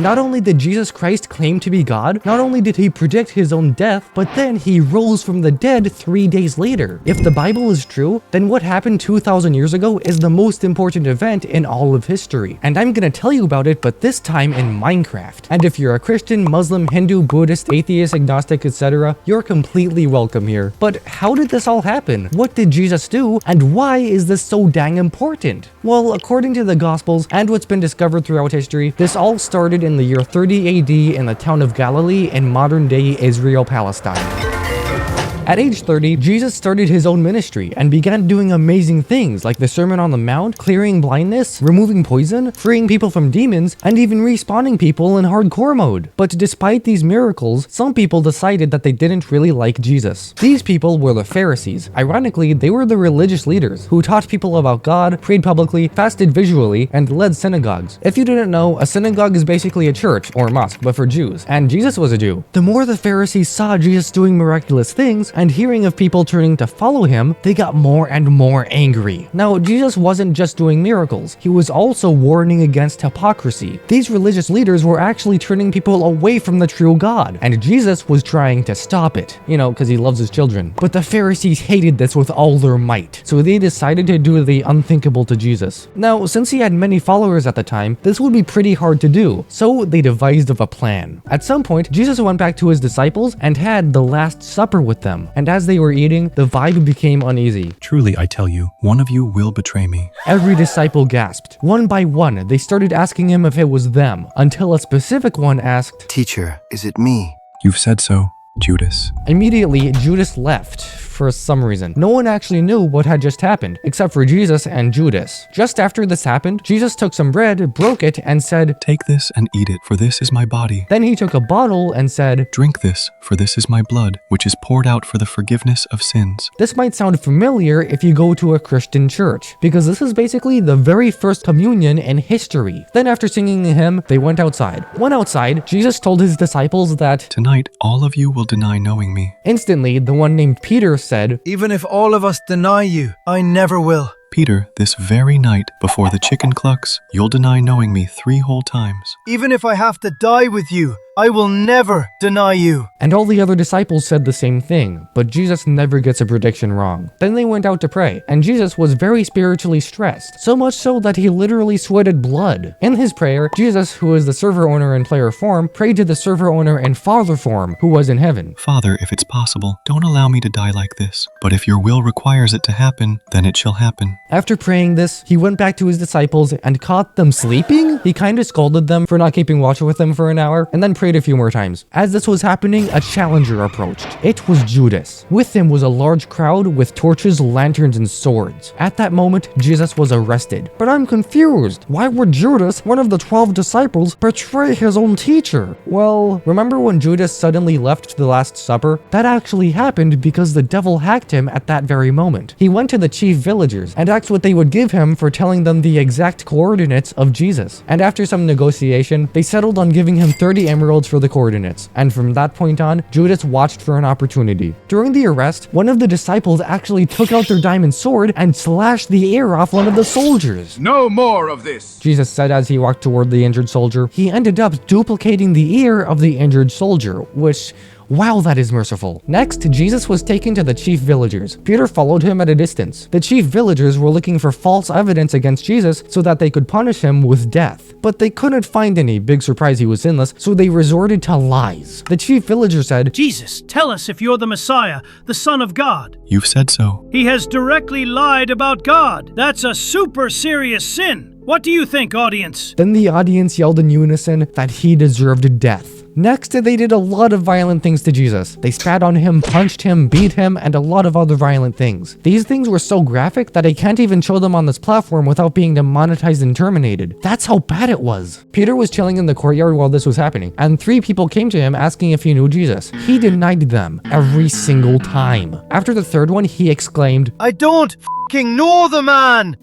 Not only did Jesus Christ claim to be God, not only did he predict his own death, but then he rose from the dead 3 days later. If the Bible is true, then what happened 2,000 years ago is the most important event in all of history. And I'm gonna tell you about it, but this time in Minecraft. And if you're a Christian, Muslim, Hindu, Buddhist, atheist, agnostic, etc., you're completely welcome here. But how did this all happen? What did Jesus do? And why is this so dang important? Well, according to the Gospels and what's been discovered throughout history, this all started in the year 30 AD in the town of Galilee in modern-day Israel, Palestine. At age 30, Jesus started his own ministry and began doing amazing things like the Sermon on the Mount, clearing blindness, removing poison, freeing people from demons, and even respawning people in hardcore mode. But despite these miracles, some people decided that they didn't really like Jesus. These people were the Pharisees. Ironically, they were the religious leaders who taught people about God, prayed publicly, fasted visually, and led synagogues. If you didn't know, a synagogue is basically a church or mosque, but for Jews, and Jesus was a Jew. The more the Pharisees saw Jesus doing miraculous things, and hearing of people turning to follow him, they got more and more angry. Now, Jesus wasn't just doing miracles, he was also warning against hypocrisy. These religious leaders were actually turning people away from the true God, and Jesus was trying to stop it, because he loves his children. But the Pharisees hated this with all their might, so they decided to do the unthinkable to Jesus. Now, since he had many followers at the time, this would be pretty hard to do, so they devised a plan. At some point, Jesus went back to his disciples and had the Last Supper with them. And as they were eating, the vibe became uneasy. Truly, I tell you, one of you will betray me. Every disciple gasped. One by one, they started asking him if it was them, until a specific one asked, "Teacher, is it me?" You've said so, Judas. Immediately, Judas left. For some reason. No one actually knew what had just happened, except for Jesus and Judas. Just after this happened, Jesus took some bread, broke it, and said, "Take this and eat it, for this is my body." Then he took a bottle and said, "Drink this, for this is my blood, which is poured out for the forgiveness of sins." This might sound familiar if you go to a Christian church, because this is basically the very first communion in history. Then after singing a hymn, they went outside. When outside, Jesus told his disciples that, "Tonight, all of you will deny knowing me." Instantly, the one named Peter said, "Even if all of us deny you, I never will." Peter, this very night, before the chicken clucks, you'll deny knowing me 3 whole times. "Even if I have to die with you, I will never deny you." And all the other disciples said the same thing, but Jesus never gets a prediction wrong. Then they went out to pray, and Jesus was very spiritually stressed, so much so that he literally sweated blood. In his prayer, Jesus, who is the server owner in player form, prayed to the server owner in father form, who was in heaven. "Father, if it's possible, don't allow me to die like this, but if your will requires it to happen, then it shall happen." After praying this, he went back to his disciples and caught them sleeping? He kinda scolded them for not keeping watch with him for an hour, and then prayed a few more times. As this was happening, a challenger approached. It was Judas. With him was a large crowd with torches, lanterns, and swords. At that moment, Jesus was arrested. But I'm confused. Why would Judas, one of the 12 disciples, betray his own teacher? Well, remember when Judas suddenly left the Last Supper? That actually happened because the devil hacked him at that very moment. He went to the chief villagers and asked what they would give him for telling them the exact coordinates of Jesus. And after some negotiation, they settled on giving him 30 emeralds for the coordinates. And from that point on, Judas watched for an opportunity. During the arrest, one of the disciples actually took out their diamond sword and slashed the ear off one of the soldiers. "No more of this," Jesus said as he walked toward the injured soldier. He ended up duplicating the ear of the injured soldier, which... wow, that is merciful. Next, Jesus was taken to the chief villagers. Peter followed him at a distance. The chief villagers were looking for false evidence against Jesus so that they could punish him with death. But they couldn't find any, big surprise he was sinless, so they resorted to lies. The chief villager said, "Jesus, tell us if you're the Messiah, the Son of God." You've said so. He has directly lied about God. That's a super serious sin. What do you think, audience? Then the audience yelled in unison that he deserved death. Next, they did a lot of violent things to Jesus. They spat on him, punched him, beat him, and a lot of other violent things. These things were so graphic that I can't even show them on this platform without being demonetized and terminated. That's how bad it was. Peter was chilling in the courtyard while this was happening, and 3 people came to him asking if he knew Jesus. He denied them every single time. After the 3rd one, he exclaimed, "I don't f***ing know the man!"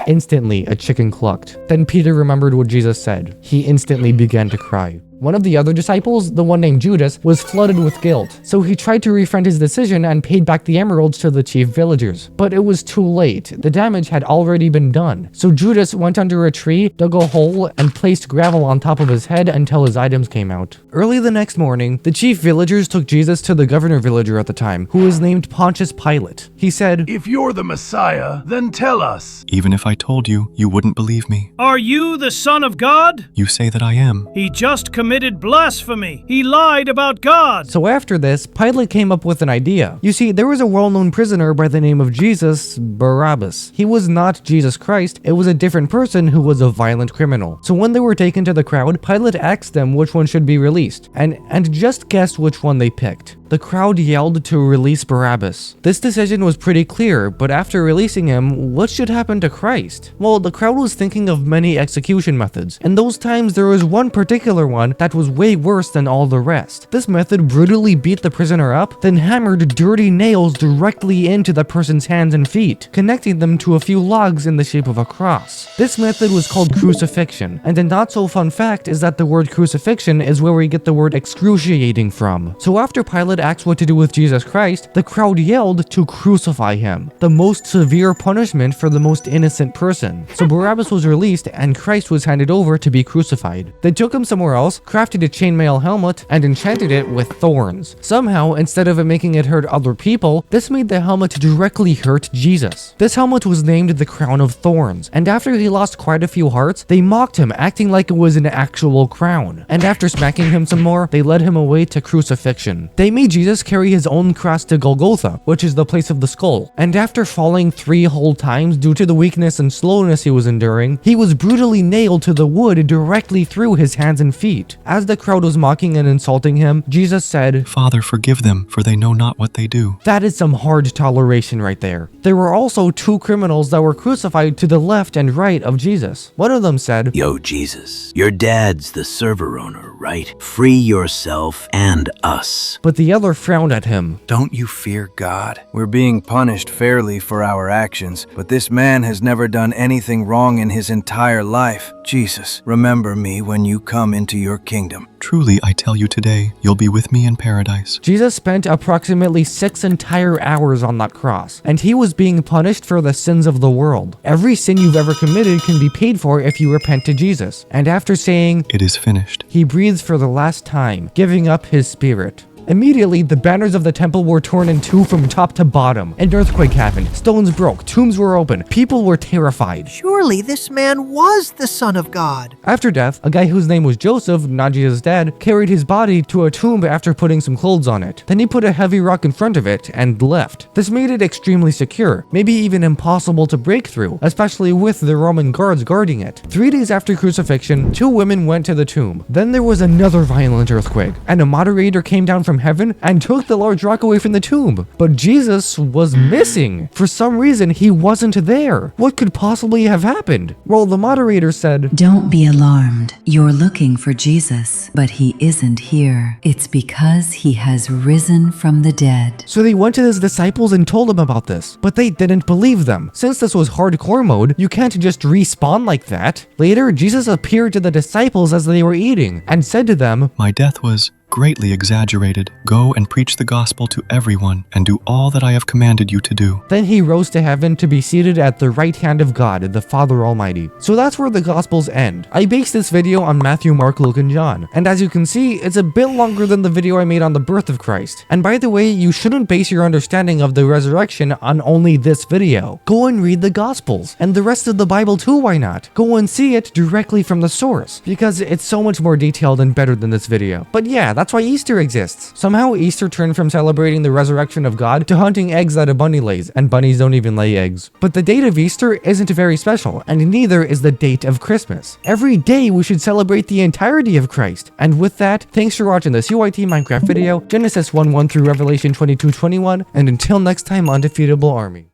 Instantly, a chicken clucked. Then Peter remembered what Jesus said. He instantly began to cry. One of the other disciples, the one named Judas, was flooded with guilt, so he tried to refund his decision and paid back the emeralds to the chief villagers. But it was too late. The damage had already been done. So Judas went under a tree, dug a hole, and placed gravel on top of his head until his items came out. Early the next morning, the chief villagers took Jesus to the governor villager at the time, who was named Pontius Pilate. He said, "If you're the Messiah, then tell us." Even if I told you, you wouldn't believe me. Are you the Son of God? You say that I am. He just committed blasphemy. He lied about God. So after this, Pilate came up with an idea. You see, there was a well-known prisoner by the name of Jesus, Barabbas. He was not Jesus Christ, it was a different person who was a violent criminal. So when they were taken to the crowd, Pilate asked them which one should be released, and just guess which one they picked. The crowd yelled to release Barabbas. This decision was pretty clear, but after releasing him, what should happen to Christ? Well, the crowd was thinking of many execution methods. In those times, there was one particular one that was way worse than all the rest. This method brutally beat the prisoner up, then hammered dirty nails directly into the person's hands and feet, connecting them to a few logs in the shape of a cross. This method was called crucifixion, and a not so fun fact is that the word crucifixion is where we get the word excruciating from. So after Pilate asked what to do with Jesus Christ, the crowd yelled to crucify him, the most severe punishment for the most innocent person. So Barabbas was released and Christ was handed over to be crucified. They took him somewhere else, crafted a chainmail helmet, and enchanted it with thorns. Somehow, instead of it making it hurt other people, this made the helmet directly hurt Jesus. This helmet was named the Crown of Thorns, and after he lost quite a few hearts, they mocked him, acting like it was an actual crown. And after smacking him some more, they led him away to crucifixion. They made Jesus carry his own cross to Golgotha, which is the place of the skull. And after falling 3 whole times due to the weakness and slowness he was enduring, he was brutally nailed to the wood directly through his hands and feet. As the crowd was mocking and insulting him, Jesus said, Father, forgive them, for they know not what they do. That is some hard toleration right there. There were also 2 criminals that were crucified to the left and right of Jesus. One of them said, Yo, Jesus, your dad's the server owner, right? Free yourself and us. But the other frowned at him. Don't you fear God? We're being punished fairly for our actions, but this man has never done anything wrong in his entire life. Jesus, remember me when you come into your kingdom. Truly, I tell you today, you'll be with me in paradise. Jesus spent approximately 6 entire hours on that cross, and he was being punished for the sins of the world. Every sin you've ever committed can be paid for if you repent to Jesus. And after saying, It is finished, he breathed for the last time, giving up his spirit. Immediately, the banners of the temple were torn in 2 from top to bottom. An earthquake happened, stones broke, tombs were open, people were terrified. Surely this man was the Son of God. After death, a guy whose name was Joseph, not Jesus' dad, carried his body to a tomb after putting some clothes on it. Then he put a heavy rock in front of it and left. This made it extremely secure, maybe even impossible to break through, especially with the Roman guards guarding it. 3 days after crucifixion, 2 women went to the tomb. Then there was another violent earthquake, and a moderator came down from heaven and took the large rock away from the tomb. But Jesus was missing. For some reason, he wasn't there. What could possibly have happened? Well, the moderator said, Don't be alarmed. You're looking for Jesus, but he isn't here. It's because he has risen from the dead. So they went to his disciples and told them about this, but they didn't believe them. Since this was hardcore mode, you can't just respawn like that. Later, Jesus appeared to the disciples as they were eating and said to them, My death was greatly exaggerated. Go and preach the gospel to everyone, and do all that I have commanded you to do. Then he rose to heaven to be seated at the right hand of God, the Father Almighty. So that's where the Gospels end. I based this video on Matthew, Mark, Luke, and John, and as you can see, it's a bit longer than the video I made on the birth of Christ. And by the way, you shouldn't base your understanding of the resurrection on only this video. Go and read the Gospels, and the rest of the Bible too, why not? Go and see it directly from the source, because it's so much more detailed and better than this video. But yeah, that's why Easter exists. Somehow Easter turned from celebrating the resurrection of God to hunting eggs that a bunny lays, and bunnies don't even lay eggs. But the date of Easter isn't very special, and neither is the date of Christmas. Every day we should celebrate the entirety of Christ. And with that, thanks for watching this UIT Minecraft video, Genesis 1:1 through Revelation 22:21, and until next time, Undefeatable Army.